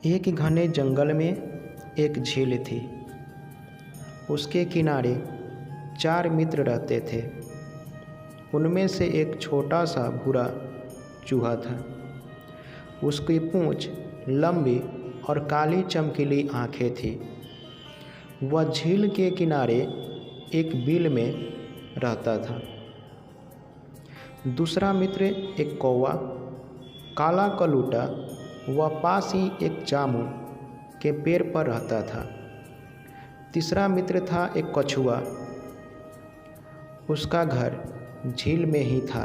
एक घने जंगल में एक झील थी। उसके किनारे 4 मित्र रहते थे। उनमें से एक छोटा सा भूरा चूहा था। उसकी पूंछ लंबी और काली चमकीली आंखें थी। वह झील के किनारे एक बिल में रहता था। दूसरा मित्र एक कौवा, काला कलूटा, वह पास ही एक जामुन के पेड़ पर रहता था। तीसरा मित्र था एक कछुआ, उसका घर झील में ही था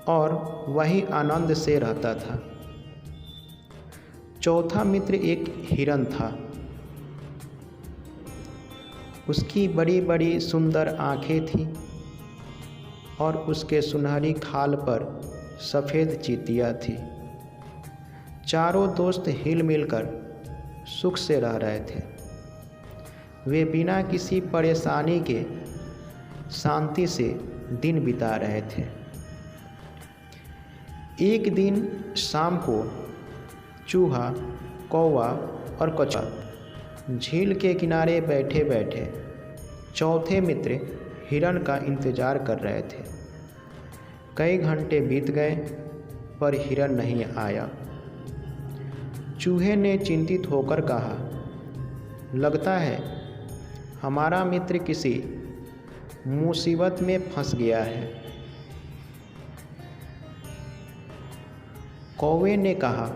और वही आनंद से रहता था। चौथा मित्र एक हिरन था। उसकी बड़ी बड़ी सुंदर आँखें थीं और उसके सुनहरी खाल पर सफ़ेद चींटियाँ थीं। चारों दोस्त हिल मिलकर सुख से रह रहे थे। वे बिना किसी परेशानी के शांति से दिन बिता रहे थे। एक दिन शाम को चूहा, कौवा और कछुआ झील के किनारे बैठे बैठे चौथे मित्र हिरन का इंतज़ार कर रहे थे। कई घंटे बीत गए पर हिरन नहीं आया। चूहे ने चिंतित होकर कहा, लगता है हमारा मित्र किसी मुसीबत में फंस गया है। कौवे ने कहा,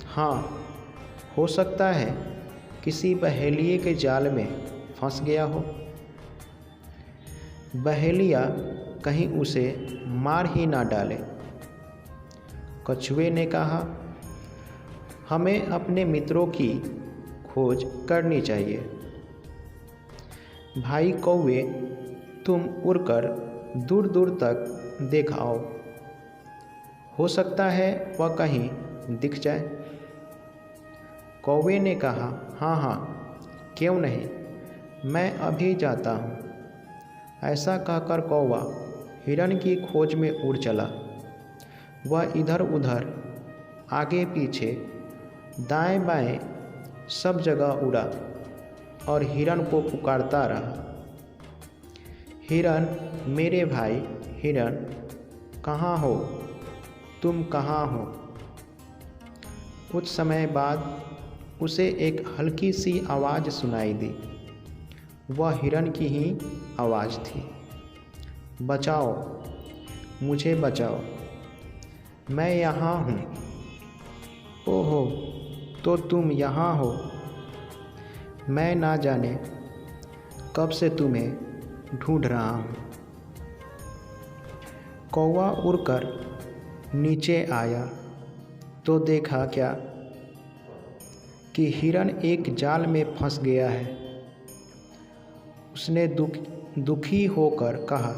हाँ, हो सकता है किसी बहेलिये के जाल में फंस गया हो। बहेलिया कहीं उसे मार ही ना डाले। कछुए ने कहा, हमें अपने मित्रों की खोज करनी चाहिए। भाई कौवे, तुम उड़कर दूर दूर तक देख आओ, हो सकता है वह कहीं दिख जाए। कौवे ने कहा, हाँ हाँ, क्यों नहीं, मैं अभी जाता हूँ। ऐसा कहकर कौवा हिरन की खोज में उड़ चला। वह इधर उधर, आगे पीछे, दाएं बाएं सब जगह उड़ा और हिरन को पुकारता रहा, हिरन, मेरे भाई हिरन, कहाँ हो, तुम कहाँ हो। कुछ समय बाद उसे एक हल्की सी आवाज़ सुनाई दी। वह हिरन की ही आवाज़ थी। बचाओ, मुझे बचाओ, मैं यहाँ हूँ। ओहो, तो तुम यहाँ हो। मैं ना जाने कब से तुम्हें ढूंढ रहा हूँ। कौवा उड़कर नीचे आया तो देखा क्या कि हिरन एक जाल में फंस गया है। उसने दुखी होकर कहा,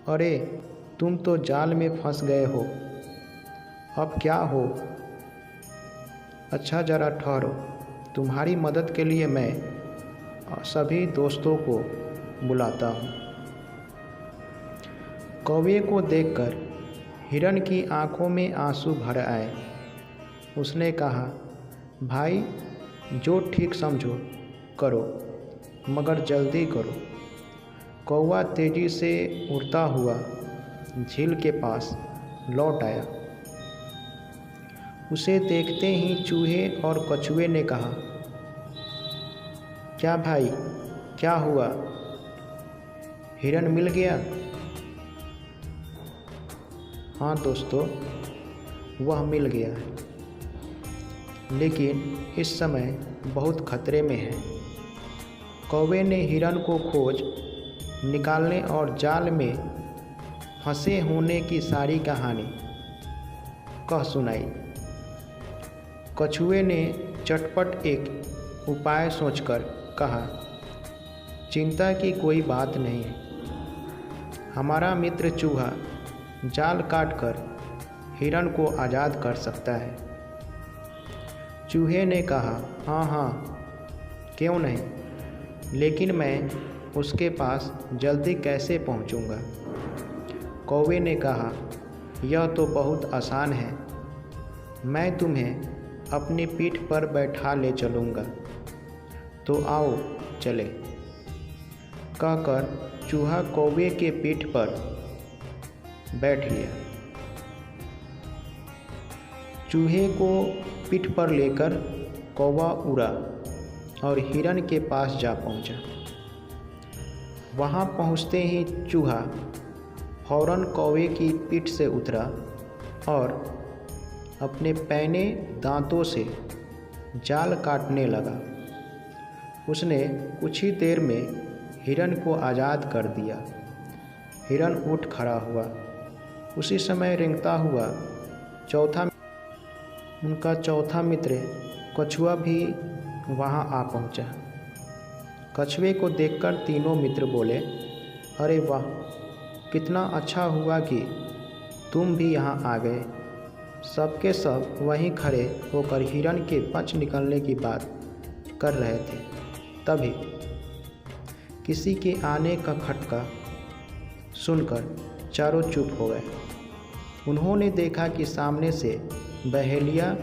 अरे तुम तो जाल में फंस गए हो, अब क्या हो। अच्छा ज़रा ठहरो, तुम्हारी मदद के लिए मैं सभी दोस्तों को बुलाता हूँ। कौवे को देखकर हिरन की आंखों में आंसू भर आए। उसने कहा, भाई जो ठीक समझो करो, मगर जल्दी करो। कौवा तेज़ी से उड़ता हुआ झील के पास लौट आया। उसे देखते ही चूहे और कछुए ने कहा, क्या भाई, क्या हुआ, हिरन मिल गया। हाँ दोस्तों, वह मिल गया है, लेकिन इस समय बहुत खतरे में है। कौवे ने हिरन को खोज निकालने और जाल में फंसे होने की सारी कहानी कह सुनाई। कछुए ने चटपट एक उपाय सोचकर कहा, चिंता की कोई बात नहीं है, हमारा मित्र चूहा जाल काटकर हिरन को आज़ाद कर सकता है। चूहे ने कहा, हाँ हाँ, क्यों नहीं, लेकिन मैं उसके पास जल्दी कैसे पहुंचूंगा। कौवे ने कहा, यह तो बहुत आसान है, मैं तुम्हें अपनी पीठ पर बैठा ले चलूँगा। तो आओ चले, कहकर चूहा कौवे के पीठ पर बैठ गया। चूहे को पीठ पर लेकर कौवा उड़ा और हिरन के पास जा पहुंचा। वहां पहुंचते ही चूहा फौरन कौवे की पीठ से उतरा और अपने पैने दांतों से जाल काटने लगा। उसने कुछ ही देर में हिरन को आज़ाद कर दिया। हिरन उठ खड़ा हुआ। उसी समय रेंगता हुआ उनका चौथा मित्र कछुआ भी वहां आ पहुंचा। कछुए को देखकर तीनों मित्र बोले, अरे वाह, कितना अच्छा हुआ कि तुम भी यहाँ आ गए। सबके सब वहीं खड़े होकर हिरन के पंच निकलने की बात कर रहे थे। तभी किसी के आने का खटका सुनकर चारों चुप हो गए। उन्होंने देखा कि सामने से बहेलिया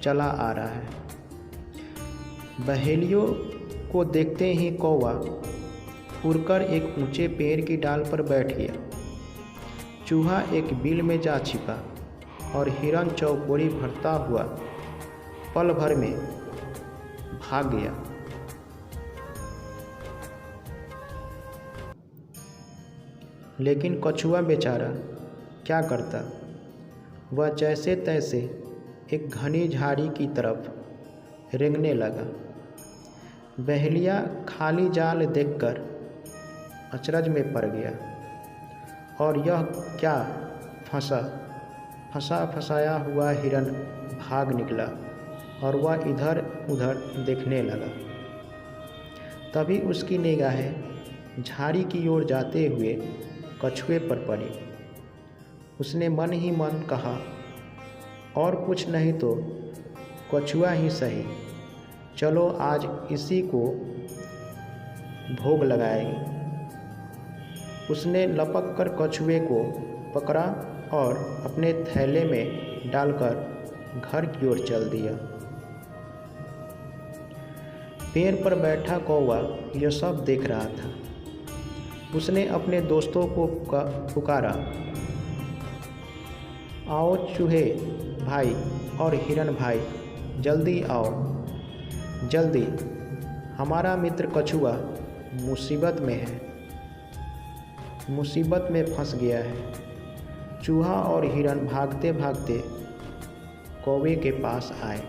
चला आ रहा है। बहेलियों को देखते ही कौवा उड़कर एक ऊंचे पेड़ की डाल पर बैठ गया। चूहा एक बिल में जा छिपा और हिरन चौकोड़ी भरता हुआ पल भर में भाग गया। लेकिन कछुआ बेचारा क्या करता। वह जैसे तैसे एक घनी झाड़ी की तरफ रेंगने लगा। बहेलिया खाली जाल देखकर अचरज में पड़ गया और यह क्या, फंसाया हुआ हिरन भाग निकला और वह इधर उधर देखने लगा। तभी उसकी निगाहें झाड़ी की ओर जाते हुए कछुए पर पड़ी। उसने मन ही मन कहा, और कुछ नहीं तो कछुआ ही सही, चलो आज इसी को भोग लगाएंगे। उसने लपक कर कछुए को पकड़ा और अपने थैले में डालकर घर की ओर चल दिया। पेड़ पर बैठा कौवा यह सब देख रहा था। उसने अपने दोस्तों को पुकारा, आओ चूहे भाई और हिरन भाई, जल्दी आओ, जल्दी, हमारा मित्र कछुआ मुसीबत में है, मुसीबत में फंस गया है। चूहा और हिरन भागते भागते कौवे के पास आए।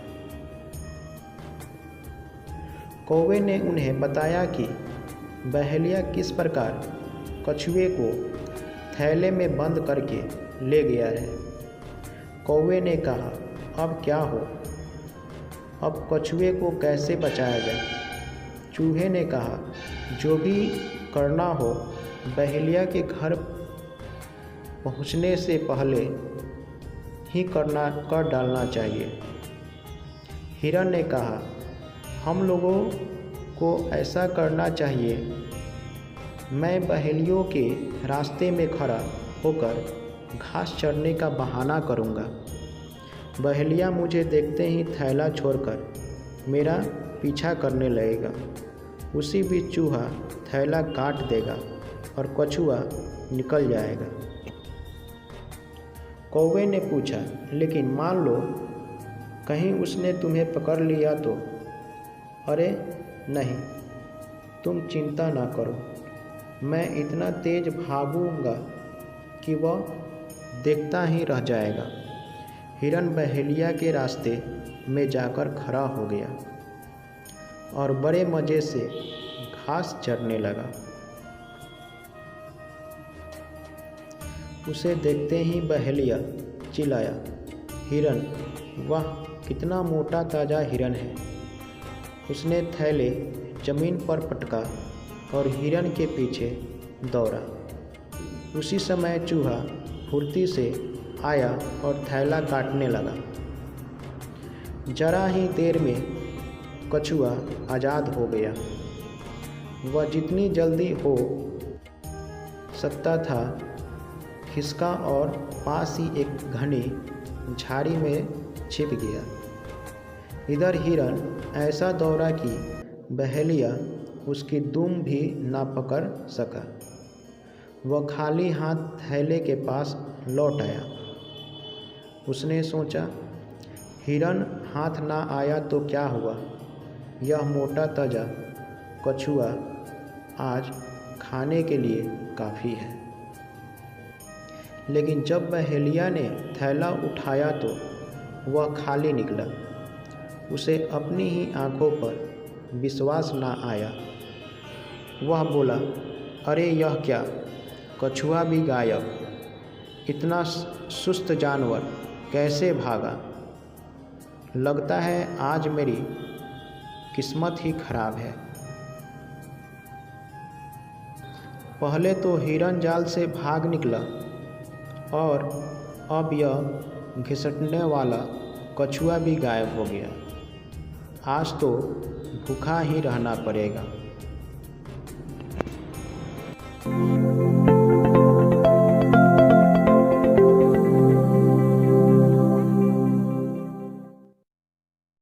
कौवे ने उन्हें बताया कि बहेलिया किस प्रकार कछुए को थैले में बंद करके ले गया है। कौवे ने कहा, अब क्या हो, अब कछुए को कैसे बचाया जाए। चूहे ने कहा, जो भी करना हो बहेलिया के घर पहुंचने से पहले ही कर डालना चाहिए। हिरन ने कहा, हम लोगों को ऐसा करना चाहिए, मैं बहेलियों के रास्ते में खड़ा होकर घास चरने का बहाना करूंगा। बहेलिया मुझे देखते ही थैला छोड़कर मेरा पीछा करने लगेगा। उसी बीच चूहा थैला काट देगा और कछुआ निकल जाएगा। कौवे ने पूछा, लेकिन मान लो कहीं उसने तुम्हें पकड़ लिया तो। अरे नहीं, तुम चिंता ना करो, मैं इतना तेज भागूंगा कि वह देखता ही रह जाएगा। हिरन बहेलिया के रास्ते में जाकर खड़ा हो गया और बड़े मज़े से घास चरने लगा। उसे देखते ही बहेलिया चिल्लाया, हिरन, वाह कितना मोटा ताज़ा हिरन है। उसने थैले जमीन पर पटका और हिरन के पीछे दौड़ा। उसी समय चूहा फुर्ती से आया और थैला काटने लगा। जरा ही देर में कछुआ आज़ाद हो गया। वह जितनी जल्दी हो सकता था खिसका और पास ही एक घनी झाड़ी में छिप गया। इधर हिरन ऐसा दौड़ा कि बहेलिया उसकी दुम भी ना पकड़ सका। वह खाली हाथ थैले के पास लौट आया। उसने सोचा, हिरन हाथ ना आया तो क्या हुआ, यह मोटा ताजा कछुआ आज खाने के लिए काफ़ी है। लेकिन जब बहेलिया ने थैला उठाया तो वह खाली निकला। उसे अपनी ही आंखों पर विश्वास ना आया। वह बोला, अरे यह क्या, कछुआ भी गायब, इतना सुस्त जानवर कैसे भागा। लगता है आज मेरी किस्मत ही खराब है। पहले तो हिरन जाल से भाग निकला और अब यह घिसटने वाला कछुआ भी गायब हो गया। आज तो भूखा ही रहना पड़ेगा।